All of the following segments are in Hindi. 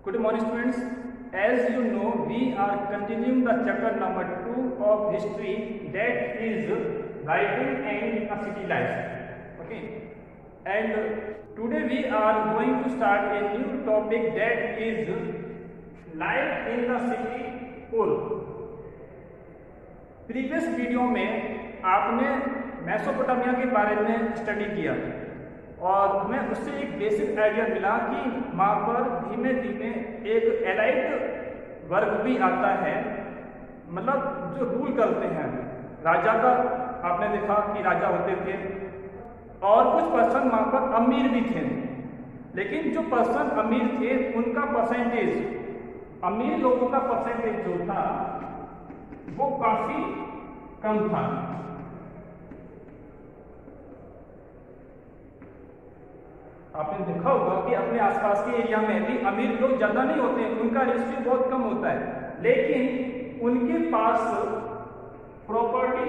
Good morning, students. As you know, we are continuing the chapter number 2 of history, that is writing and a city life. Okay, and today we are going to start a new topic, that is life in the city पूर्व. प्रीवियस वीडियो में आपने मेसोपोटामिया के बारे में स्टडी किया और हमें उससे एक बेसिक आइडिया मिला कि वहाँ पर धीमे धीमे एक एलाइट वर्ग भी आता है, मतलब जो रूल करते हैं. राजा का आपने देखा कि राजा होते थे और कुछ पर्सन वहाँ पर अमीर भी थे, लेकिन जो पर्सन अमीर थे उनका परसेंटेज, अमीर लोगों का परसेंटेज जो था वो काफी कम था. आपने देखा होगा कि अपने आसपास के एरिया में भी अमीर लोग ज्यादा नहीं होते, उनका रेशियो बहुत कम होता है, लेकिन उनके पास प्रॉपर्टी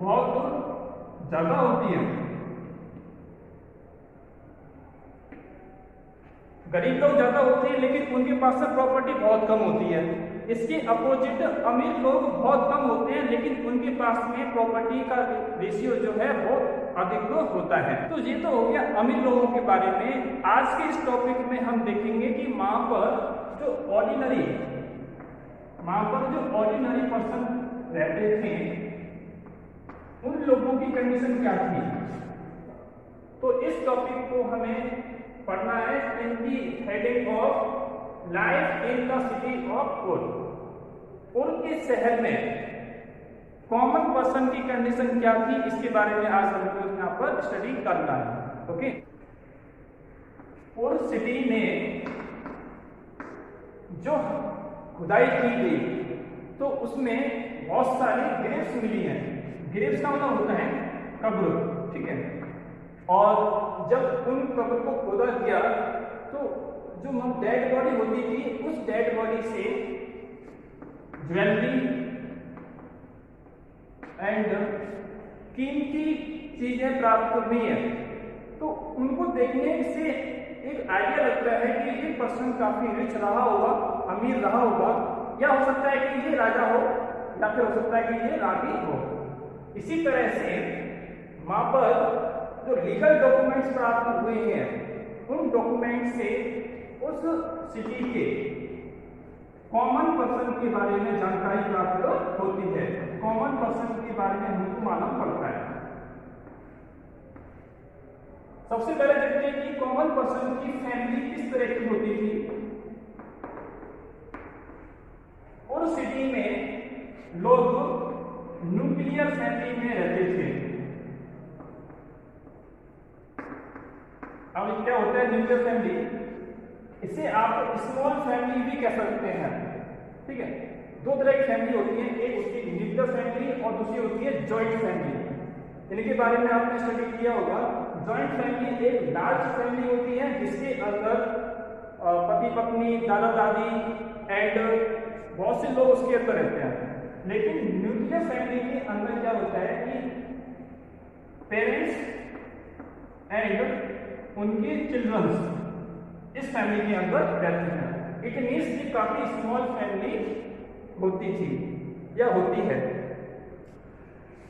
बहुत ज्यादा होती है. गरीब लोग ज्यादा होते हैं लेकिन उनके पास से प्रॉपर्टी बहुत कम होती है. इसके अपोजिट अमीर लोग बहुत कम होते हैं लेकिन उनके पास में प्रॉपर्टी का रेशियो जो है बहुत अधिक होता है. तो ये तो हो गया अमीर लोगों के बारे में. आज के इस टॉपिक में हम देखेंगे कि वहां पर जो ऑर्डिनरी पर्सन रहते थे उन लोगों की कंडीशन क्या थी. तो इस टॉपिक को हमें पढ़ना है in the heading of life in the city of Ur. Ur के शहर में कॉमन पर्सन की कंडीशन क्या थी, इसके बारे में आज हमको यहाँ पर स्टडी करना है. ओके, उर् सिटी में जो खुदाई की गई तो उसमें बहुत सारी ग्रेव्स मिली हैं. ग्रेव्स का मतलब होता है कब्र, ठीक है. और जब उन कब्र को खोदा गया तो जो डेड बॉडी होती थी उस डेड बॉडी से ज्वेलरी एंड कीमती चीजें प्राप्त हुई हैं. तो उनको देखने से एक आइडिया लगता है कि ये पर्सन काफी रिच रहा होगा, अमीर रहा होगा, या हो सकता है कि ये राजा हो या फिर हो सकता है कि ये रानी हो. इसी तरह से वहां पर जो लीगल डॉक्यूमेंट्स प्राप्त हुए हैं उन डॉक्यूमेंट से उस सिटी के कॉमन पर्सन के बारे में जानकारी प्राप्त होती है. कॉमन पर्सन के बारे में हमको मालूम पड़ता है. सबसे पहले देखते हैं कि कॉमन पर्सन की फैमिली किस तरह की होती थी. और सिटी में लोग न्यूक्लियर फैमिली में रहते थे. अब क्या होता है न्यूक्लियर फैमिली, इसे आप स्मॉल फैमिली भी कह सकते हैं. ठीक है, दो तरह की फैमिली होती है, एक होती है न्यूक्लियर फैमिली और दूसरी होती है जॉइंट फैमिली. इनके बारे में आपने स्टडी किया होगा. जॉइंट फैमिली एक लार्ज फैमिली होती है जिसके अंदर पति पत्नी, दादा दादी एंड बहुत से लोग उसके अंदर रहते हैं. लेकिन न्यूक्लियर फैमिली के अंदर क्या होता है कि पेरेंट्स एंड उनके चिल्ड्रंस इस फैमिली के अंदर रहते हैं. इट मीन्स कि काफी स्मॉल फैमिली होती थी या होती है.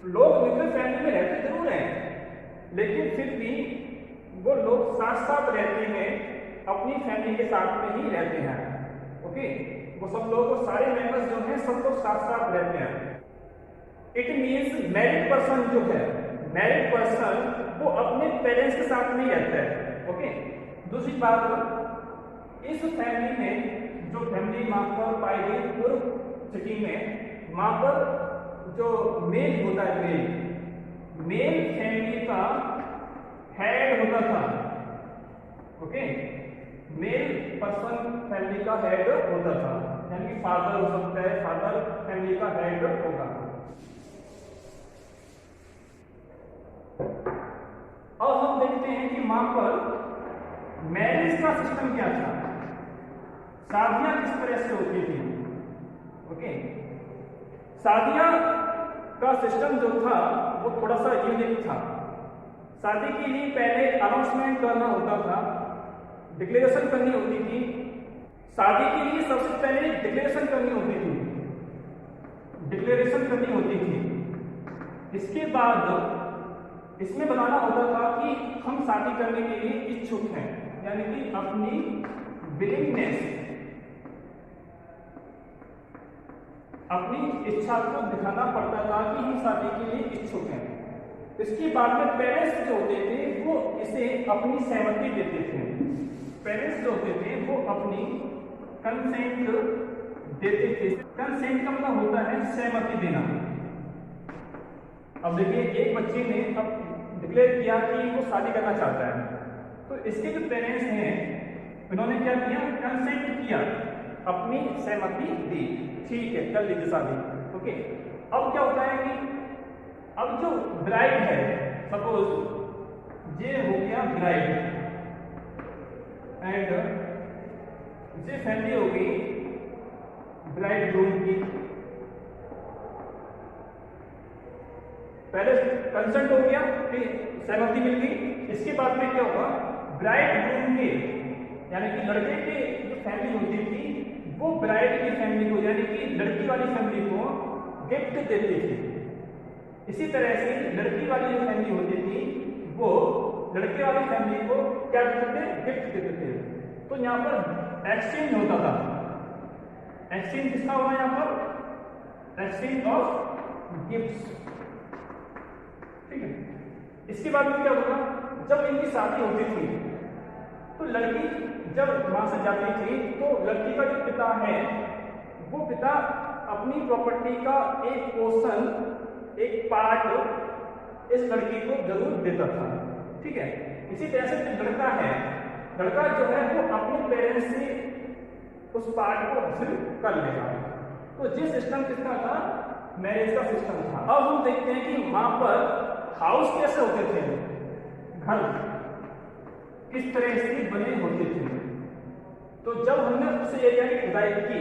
लोग न्यूक्लियर फैमिली में रहते जरूर हैं लेकिन फिर भी वो लोग साथ साथ रहते हैं, अपनी फैमिली के साथ में ही रहते हैं. ओके, वो सब लोग, वो सारे मेंबर्स जो हैं सब लोग साथ साथ रहते हैं. इट मीन्स मैरिड पर्सन जो है, मैरिड पर्सन वो अपने पेरेंट्स के साथ में ही रहता है. ओके, दूसरी बात, इस फैमिली में जो फैमिली वहां पर पाई गई पूर्व सिटी में, वहां पर जो मेल होता है, मेल फैमिली का हेड होता था. ओके, मेल पर्सन फैमिली का हेड होता था, यानी फादर हो सकता है, फादर फैमिली का हेड होगा. और हम देखते हैं कि वहां पर मैरिज का सिस्टम क्या था, शादियां किस तरह से होती थी. ओके, शादियां का सिस्टम जो था वो थोड़ा सा यूनिक था. शादी के लिए पहले अनाउंसमेंट करना होता था डिक्लेरेशन करनी होती थी। शादी के लिए सबसे पहले डिक्लेरेशन करनी होती थी, डिक्लेरेशन करनी होती थी। इसके बाद इसमें बताना होता था कि हम शादी करने के लिए इच्छुक हैं, यानी कि अपनी विलिंगनेस, अपनी इच्छा को दिखाना पड़ता था कि हम शादी के लिए इच्छुक हैं। इसके बाद में पेरेंट्स जो होते थे वो इसे अपनी सहमति देते थे। पेरेंट्स जो होते थे वो अपनी कंसेंट देते थे। कंसेंट का मतलब होता है सहमति देना। अब देखिए, एक बच्चे ने अब डिक्लेयर किया कि वो शादी करना चाहता है, तो इसके जो पेरेंट्स हैं उन्होंने क्या किया, कंसेंट किया, अपनी सहमति दी, ठीक है कर लीजिए शादी। ओके, अब क्या होता है कि अब जो ब्राइड है, सपोज ये हो गया ब्राइड एंड ये फैमिली हो गई ब्राइड ग्रूम की। पहले कंसेंट हो गया, फिर सहमति मिल गई। इसके बाद में क्या होगा, ब्राइड ग्रूम के यानी कि लड़के की जो फैमिली होती थी वो ब्राइड की फैमिली को यानी कि लड़की वाली फैमिली को गिफ्ट देती थी। इसी तरह से लड़की वाली जो फैमिली होती थी वो लड़के वाली फैमिली को क्या देते थे, गिफ्ट देते थे। तो यहाँ पर एक्सचेंज होता था। एक्सचेंज किसका हुआ यहाँ पर, एक्सचेंज ऑफ गिफ्ट्स, ठीक है। इसके बाद में क्या होगा, जब इनकी शादी होती थी तो लड़की जब वहां से जाती थी तो लड़की का जो पिता है वो पिता अपनी प्रॉपर्टी का एक पोर्शन, एक पार्ट इस लड़की को जरूर देता था, ठीक है। इसी तरह से जो लड़का है, लड़का जो है वो अपने पेरेंट्स से उस पार्ट को हासिल कर लेगा। तो ये सिस्टम किसका था, मैरिज का सिस्टम था। अब हम देखते हैं कि वहां पर हाउस कैसे होते थे, घर किस तरह से बने होते थे। तो जब हमने उस एरिया की खुदाई की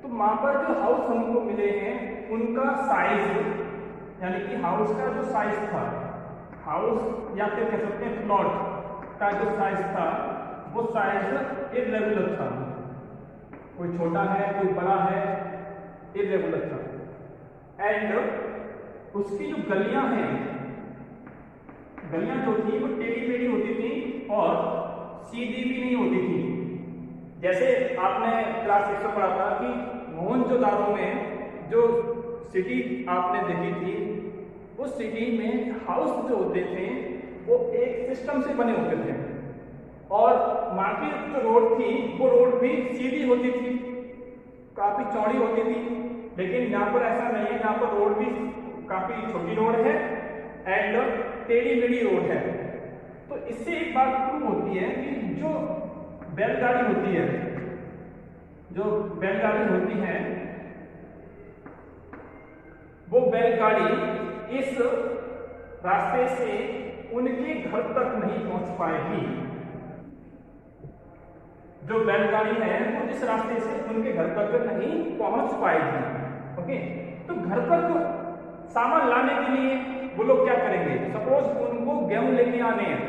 तो वहां पर जो हाउस हमको मिले हैं उनका साइज, यानी कि हाउस का जो साइज था, हाउस या फिर कह सकते हैं प्लॉट का जो साइज था वो साइज इर्रेगुलर था, कोई छोटा है कोई बड़ा है, इर्रेगुलर था। एंड उसकी जो गलियां हैं, गलियां जो थी वो टेढ़ी मेढ़ी होती थी और सीधी भी नहीं होती थी। जैसे आपने क्लास 6 में पढ़ा था कि मोहनजोदारो में जो सिटी आपने देखी थी उस सिटी में हाउस जो होते थे वो एक सिस्टम से बने होते थे और वहां की जो रोड थी वो रोड भी सीधी होती थी, काफी चौड़ी होती थी। लेकिन यहाँ पर ऐसा नहीं है, यहाँ पर रोड भी काफी छोटी रोड है एंड टेढ़ी मेढ़ी रोड है। तो इससे एक बात प्रूव होती है कि जो बैलगाड़ी होती है, जो बैलगाड़ी होती है वो बैलगाड़ी इस रास्ते से उनके घर तक नहीं पहुंच पाएगी। जो बैलगाड़ी है वो इस रास्ते से उनके घर तक नहीं पहुंच पाएगी। ओके, तो घर तक सामान लाने के लिए वो लोग क्या करेंगे, सपोज उनको गेहूं लेके आने हैं,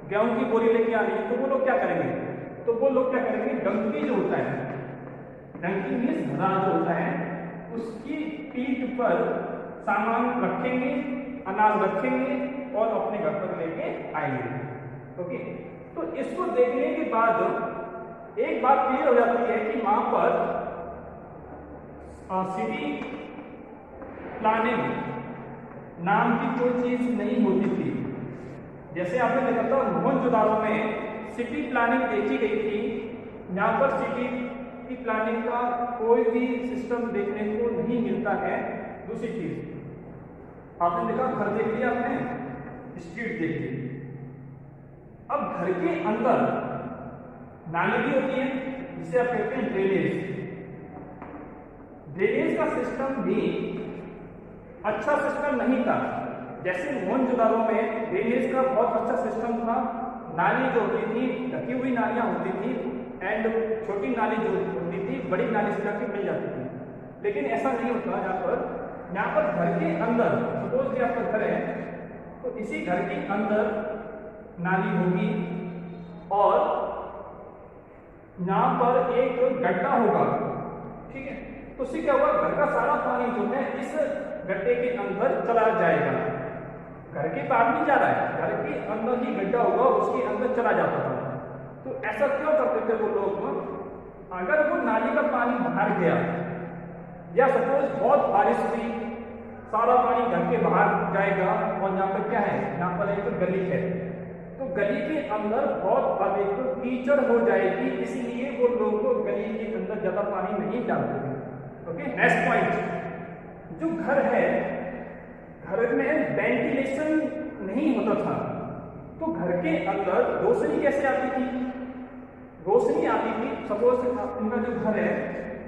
गेहूं की बोरी लेके आनी है, तो वो लोग क्या करेंगे, तो वो लोग क्या करेंगे, डंकी जो होता है, डंकी मीन्स घोड़ा जो होता है, उसकी पीठ पर सामान रखेंगे, अनाज रखेंगे और अपने घर पर लेके आएंगे। ओके, तो इसको देखने के बाद एक बात क्लियर हो जाती है कि वहां पर सिटी प्लानिंग नाम की कोई चीज नहीं होती थी। जैसे आपने देखा था मोहनजोदारो में सिटी प्लानिंग देखी गई थी, यहाँ पर सिटी की प्लानिंग का कोई भी सिस्टम देखने को नहीं मिलता है। दूसरी चीज आपने देखा, घर देख लिया आपने, स्ट्रीट देख ली। अब घर के अंदर नाली भी होती है जिसे आप कहते हैं ड्रेनेज। ड्रेनेज का सिस्टम भी अच्छा सिस्टम नहीं था। जैसे मोहनजोदारो में ड्रेनेज का बहुत अच्छा सिस्टम था, नाली जो होती थी ढकी हुई नालियां होती थी एंड छोटी नाली जो होती थी बड़ी नाली से जाके मिल जाती थी। लेकिन ऐसा नहीं होता यहाँ पर घर के अंदर, सपोज कि आपका घर है तो इसी घर के अंदर नाली होगी और यहाँ पर एक गड्ढा होगा, ठीक है, तो उससे क्या होगा, घर का सारा पानी जो है इस गड्ढे के अंदर चला जाएगा। घर के बाहर नहीं जा रहा है, घर के अंदर ही गड्ढा होगा, उसके अंदर चला जाता था। तो ऐसा क्यों करते थे वो लोग? अगर वो नाली का पानी बाहर गया या सपोज बहुत बारिश हुई, सारा पानी घर के बाहर जाएगा और यहाँ पर क्या है, यहाँ पर एक गली है, तो गली के अंदर बहुत अधिक कीचड़ हो जाएगी, इसीलिए वो लोग गली के अंदर ज्यादा पानी नहीं डालते थे। ओके, नेक्स्ट पॉइंट, जो घर है, घर में वेंटिलेशन नहीं होता था, तो घर के अंदर रोशनी कैसे आती थी? रोशनी आती थी, सपोज इनका जो घर है,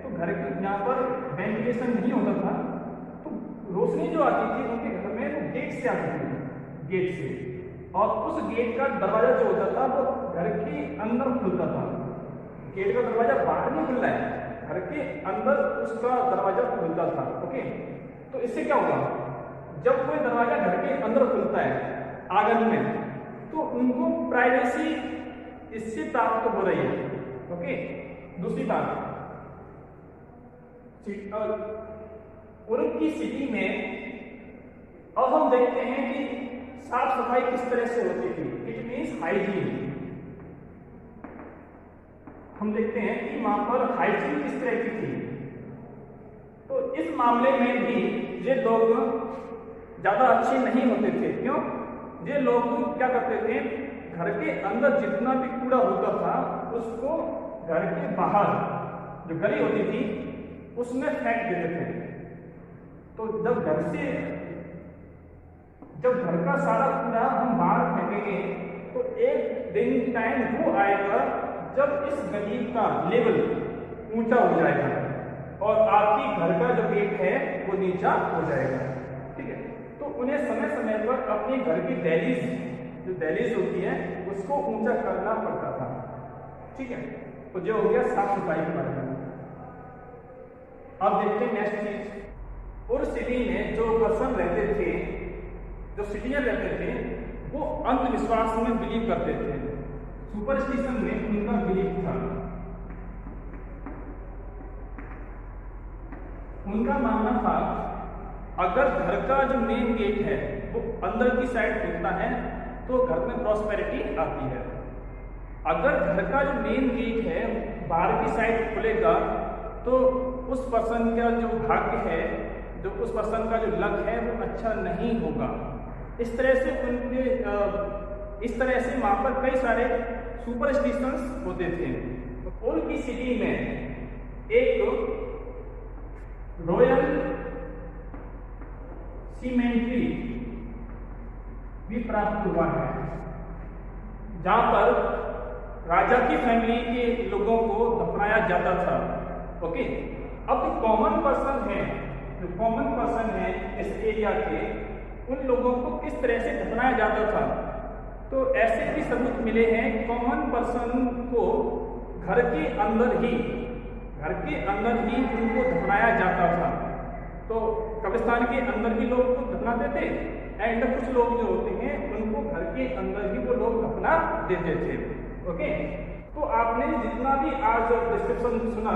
तो घर के यहाँ पर वेंटिलेशन नहीं होता था, तो रोशनी जो आती थी उनके घर में वो गेट से आती थी, गेट से, और उस गेट का दरवाजा जो होता था वो घर के अंदर खुलता था। गेट का दरवाजा बाहर नहीं खुल रहा है, घर के अंदर उसका दरवाजा खुलता था। ओके, तो इससे क्या होगा, जब कोई दरवाजा घर के अंदर खुलता है आंगन में, तो उनको प्राइवेसी इससे प्राप्त हो रही है। ओके, दूसरी बात, उनकी सिटी में अब हम देखते हैं कि साफ सफाई किस तरह से होती थी, इट मीन्स हाइजीन। हम देखते हैं कि वहां पर हाइजीन किस तरह की थी। तो इस मामले में भी ये लोग ज्यादा अच्छे नहीं होते थे। क्यों? ये लोग क्या करते थे, घर के अंदर जितना भी कूड़ा होता था उसको घर के बाहर जो गली होती थी उसमें फेंक देते थे। तो जब घर का सारा कूड़ा हम बाहर फेंकेंगे तो एक दिन टाइम वो आएगा जब इस गली का लेवल ऊंचा हो जाएगा और आपकी घर का जो गेट है वो नीचा हो जाएगा। ठीक है, तो उन्हें समय समय पर अपने घर की दहलीज होती है उसको ऊंचा करना पड़ता था। ठीक है, तो जो हो गया साफ सफाई के बारे में। अब देखते हैं नेक्स्ट चीज, उस सिटी में जो पर्सन रहते थे, जो सिटीजन रहते थे, वो अंधविश्वास में बिलीव करते थे, सुपरस्टिशन में उनका बिलीव था। उनका मानना था अगर घर का जो मेन गेट है वो अंदर की साइड खुलता है तो घर में प्रॉस्पेरिटी आती है। अगर घर का जो मेन गेट है बाहर की साइड खुलेगा तो उस पर्सन का जो भाग्य है, जो उस पर्सन का जो लक है वो अच्छा नहीं होगा। इस तरह से वहां पर कई सारे सुपरस्टिशंस होते थे। उनकी सिटी में एक रॉयल सीमेंट्री भी प्राप्त हुआ है जहां पर राजा की फैमिली के लोगों को दफनाया जाता था। ओके, अब जो कॉमन पर्सन है इस एरिया के, उन लोगों को किस तरह से दफनाया जाता था? तो ऐसे भी सबूत मिले हैं कॉमन पर्सन को घर के अंदर ही उनको दफनाया जाता था। तो कब्रिस्तान के अंदर ही लोग को दफनाते थे एंड कुछ लोग जो होते हैं उनको घर के अंदर ही वो लोग दफना देते थे। ओके, तो आपने जितना भी आज डिस्क्रिप्शन सुना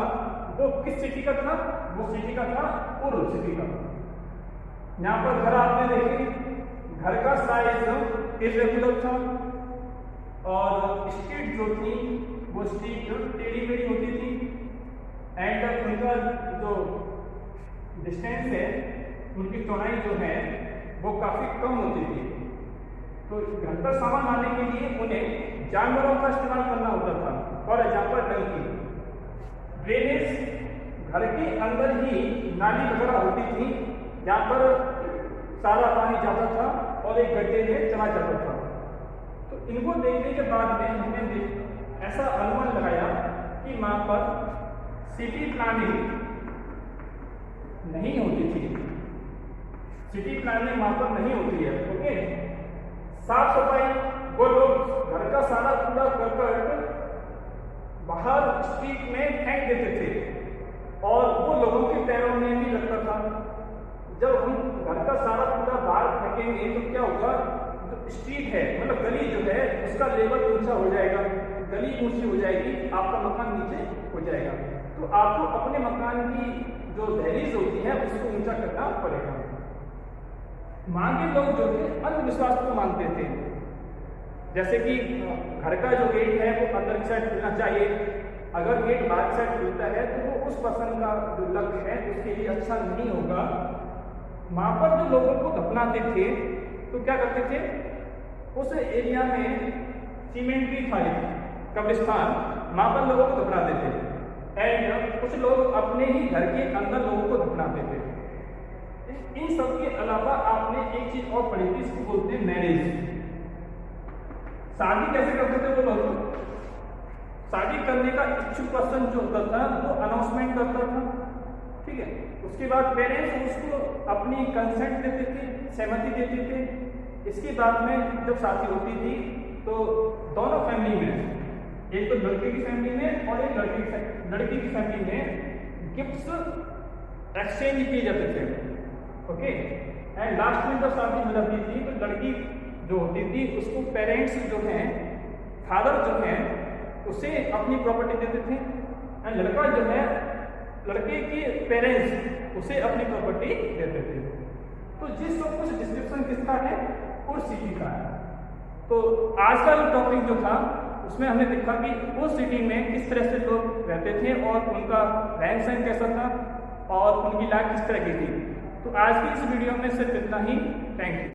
वो किस सिटी का था? वो सिटी का था उर सिटी का। यहाँ पर घर आपने देखे, घर का साइज इरेगुलर था और स्ट्रीट जो थी वो स्ट्रीट टेढ़ी मेढ़ी होती थी एंड उनका जो डिस्टेंस है, उनकी चौड़ाई जो है वो काफी कम होती थी। तो घर पर सामान लाने के लिए उन्हें जानवरों का इस्तेमाल करना होता था। फॉर एग्जाम्पल टंकी, ड्रेनेज घर के अंदर ही नाली वगैरह होती थी जहाँ पर सारा पानी जाता था और एक गड्ढे में चला जाता था। तो इनको देखने के बाद में हमने ऐसा अनुमान लगाया कि वहां पर सिटी प्लानिंग नहीं होती थी, सिटी प्लानिंग वहां पर नहीं होती है। ओके, साफ सफाई वो लोग घर का सारा कूड़ा करकट बाहर स्ट्रीट में फेंक देते थे और वो लोगों के पैरों में भी लगता था। जब हम घर का सारा कूड़ा बाहर फेंकेंगे तो क्या होगा, जो स्ट्रीट है मतलब गली जो है उसका लेवल ऊंचा हो जाएगा, गली ऊंची हो जाएगी, आपका मकान नीचे हो जाएगा। तो आपको अपने मकान की जो दहलीज होती है उसको ऊंचा करना पड़ेगा। मांगे लोग जो थे अंधविश्वास को मानते थे, जैसे कि घर का जो गेट है वो अंदर की साइड खुलना चाहिए, अगर गेट बाहर साइड खुलता है तो वो उस पर्सन का जो लक्ष्य है उसके लिए अच्छा नहीं होगा। वहां पर जो लोगों को दफनाते थे तो क्या करते थे, उस एरिया में सीमेंट की खाली कब्रिस्तान, वहां पर लोगों को दफनाते थे एंड कुछ लोग अपने ही घर के अंदर लोगों को दफनाते थे। इन सब के अलावा आपने एक चीज और पढ़ी थी, इसको बोलते हैं मैरिज। शादी कैसे करते थे वो लोग, शादी करने का इच्छुक पर्सन जो होता था वो अनाउंसमेंट करता था, ठीक है, उसके बाद पेरेंट्स उसको अपनी कंसेंट देते थे, सहमति देते थे। इसके बाद में जब शादी होती थी तो दोनों फैमिली में, एक तो लड़के की फैमिली में और एक लड़की की फैमिली में गिफ्ट्स एक्सचेंज किए जाते थे, ओके। एंड लास्ट में जब शादी हो जाती थी तो लड़की जो होती थी उसको पेरेंट्स जो हैं, फादर जो हैं, उसे अपनी प्रॉपर्टी देते थे एंड लड़का जो है, लड़के के पेरेंट्स उसे अपनी प्रॉपर्टी देते थे। तो जिस सब कुछ डिस्क्रिप्शन किसका है, उस सिटी का है। तो आज का जो टॉपिक जो था उसमें हमने देखा कि उस सिटी में किस तरह से लोग रहते थे और उनका रहन सहन कैसा था और उनकी लाइफ किस तरह की थी। तो आज की इस वीडियो में सिर्फ इतना ही। Thank you.